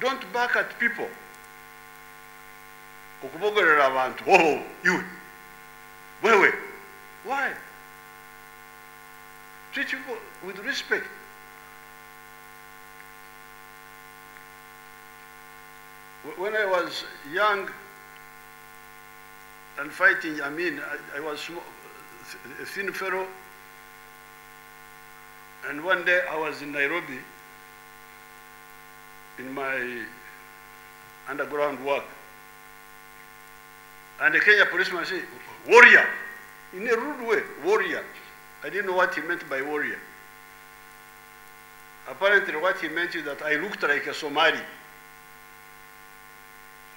Don't back at people. Okubogorera abantu. Oh, you. Wait. Why? Treat people with respect. When I was young and fighting, I was a thin fellow, and one day I was in Nairobi in my underground work, and the Kenya policeman said, "Warrior," in a rude way, "Warrior." I didn't know what he meant by warrior. Apparently what he meant is that I looked like a Somali.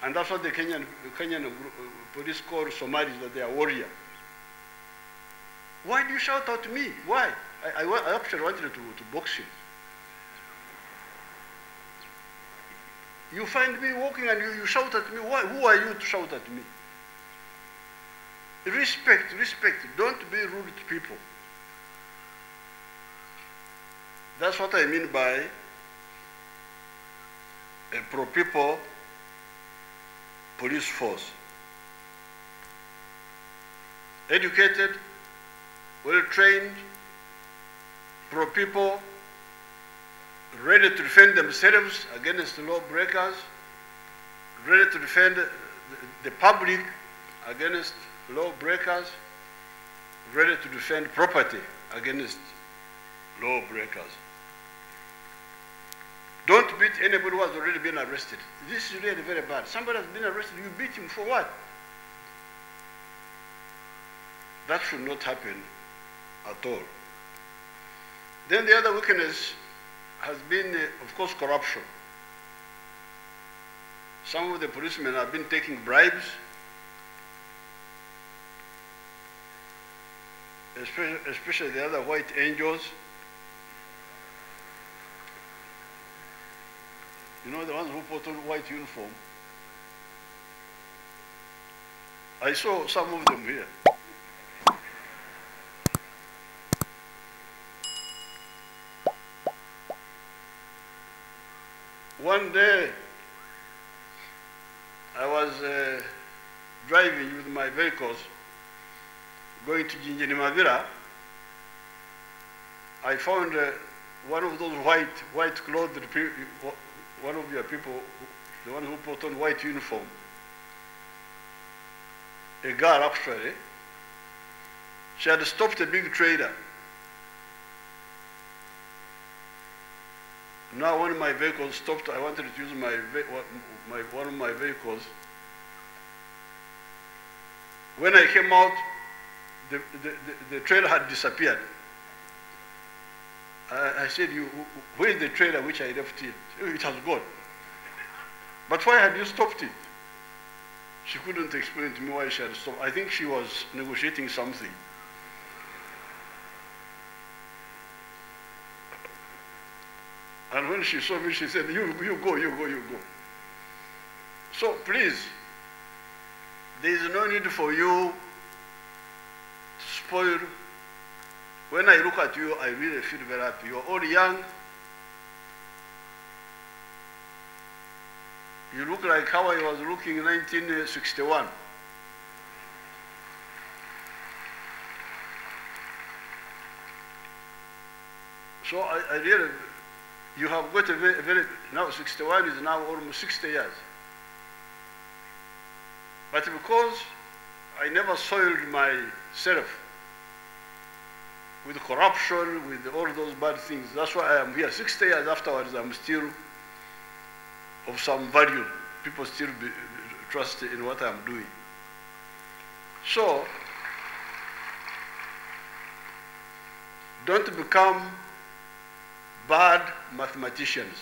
And that's what the Kenyan police call Somalis, that they are warrior. Why do you shout at me? Why? I actually wanted to box him. You find me walking and you shout at me. Why? Who are you to shout at me? Respect. Don't be rude to people. That's what I mean by a pro-people police force. Educated, well-trained, pro-people, ready to defend themselves against lawbreakers, ready to defend the public against lawbreakers, ready to defend property against lawbreakers. Don't beat anybody who has already been arrested. This is really very bad. Somebody has been arrested, you beat him for what? That should not happen at all. Then the other weakness has been, of course, corruption. Some of the policemen have been taking bribes, especially the other white angels. You know, the ones who put on white uniform. I saw some of them here. One day, I was driving with my vehicles, going to Jinjinimavira. I found one of those white clothed people, one of your people, the one who put on white uniform, a girl actually. She had stopped a big trailer. Now when my vehicle stopped, I wanted to use one of my vehicles. When I came out, the trailer had disappeared. I said, where is the trailer which I left here? It has gone. But why had you stopped it? She couldn't explain to me why she had stopped. I think she was negotiating something. And when she saw me, she said, you go. So please, there is no need for you to spoil. When I look at you, I really feel very happy. You're all young. You look like how I was looking in 1961. So I really, you have got a very, now 61 is now almost 60 years. But because I never soiled myself with corruption, with all those bad things, that's why I am here. 60 years afterwards, I'm still of some value. People still trust in what I'm doing. So, don't become bad mathematicians.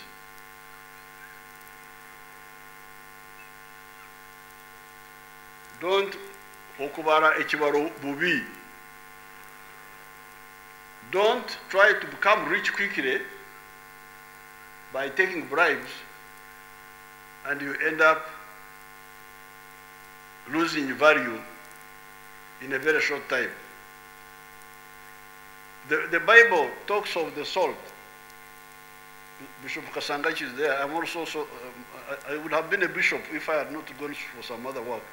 Don't okubara ekibaro bubi. Don't try to become rich quickly by taking bribes, and you end up losing value in a very short time. The Bible talks of the salt. Bishop Kasangachi is there. I'm also I would have been a bishop if I had not gone for some other work.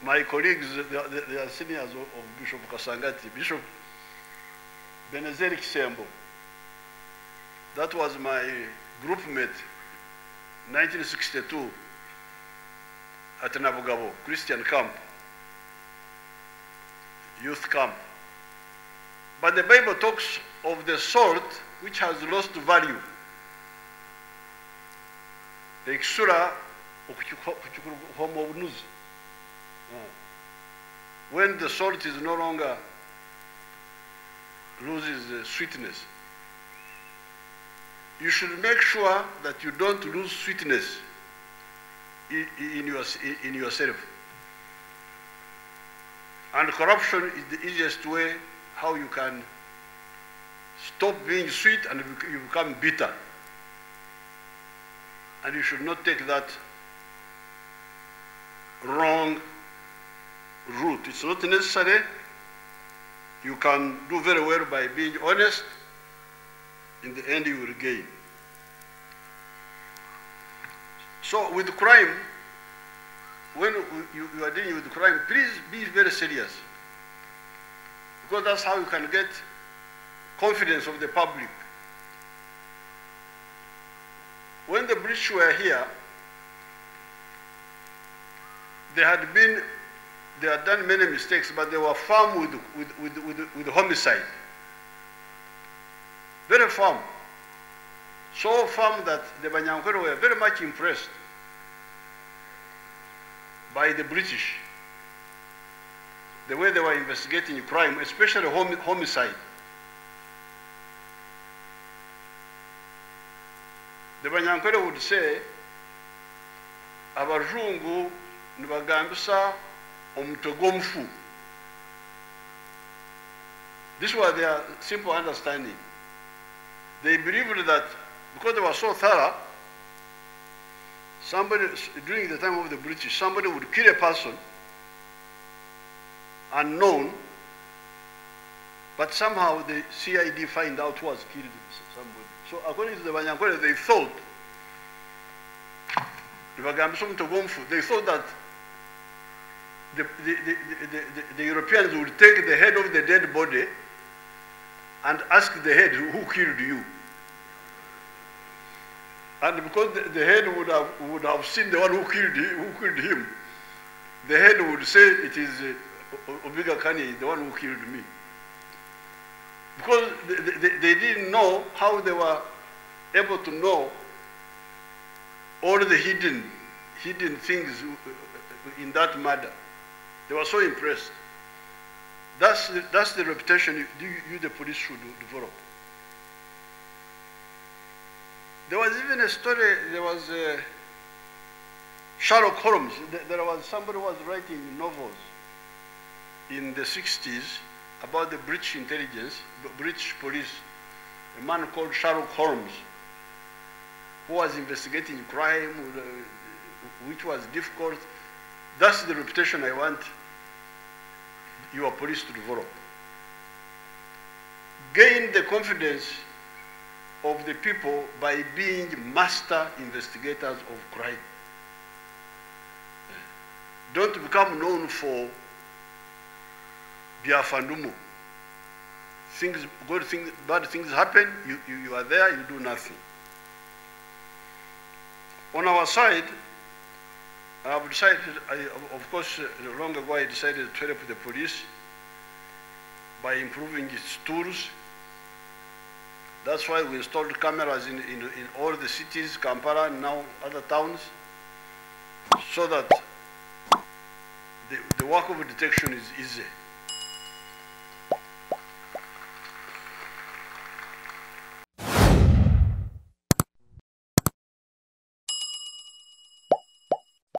My colleagues, they are seniors of Bishop Kasangati. Bishop Benezeri Kisembo. That was my group mate, 1962, at Nabugabo, Christian camp, youth camp. But the Bible talks of the salt which has lost value. The Iksura when the salt is no longer loses sweetness. You should make sure that you don't lose sweetness in yourself. And corruption is the easiest way how you can stop being sweet and you become bitter. And you should not take that wrong route. It's not necessary. You can do very well by being honest. In the end, you will gain. So with crime, when you are dealing with crime, please be very serious. Because that's how you can get confidence of the public. When the British were here, they had done many mistakes, but they were firm with homicide. Very firm. So firm that the Banyankore were very much impressed by the British, the way they were investigating crime, especially homicide. The Banyankore would say, Abajungu nibagambisa omutogomfu. This was their simple understanding. They believed that because they were so thorough, somebody, during the time of the British, somebody would kill a person, unknown, but somehow the CID find out who has killed somebody. So according to the Banyankore, they thought, they thought that the Europeans would take the head of the dead body and ask the head, who killed you? And because the head would have seen the one who killed him, the head would say, it is Obiga Kani, the one who killed me. Because they didn't know how they were able to know all the hidden things in that murder. They were so impressed. That's the reputation you the police should develop. There was even a story, there was Sherlock Holmes. There was somebody who was writing novels in the 60s about the British intelligence, British police, a man called Sherlock Holmes, who was investigating crime, which was difficult. That's the reputation I want your police to develop. Gain the confidence of the people by being master investigators of crime. Don't become known for biafandumo. Bad things happen, you are there, you do nothing. On our side, I've decided, of course, long ago I decided to help the police by improving its tools. That's why we installed cameras in all the cities, Kampala and now other towns, so that the work of detection is easy.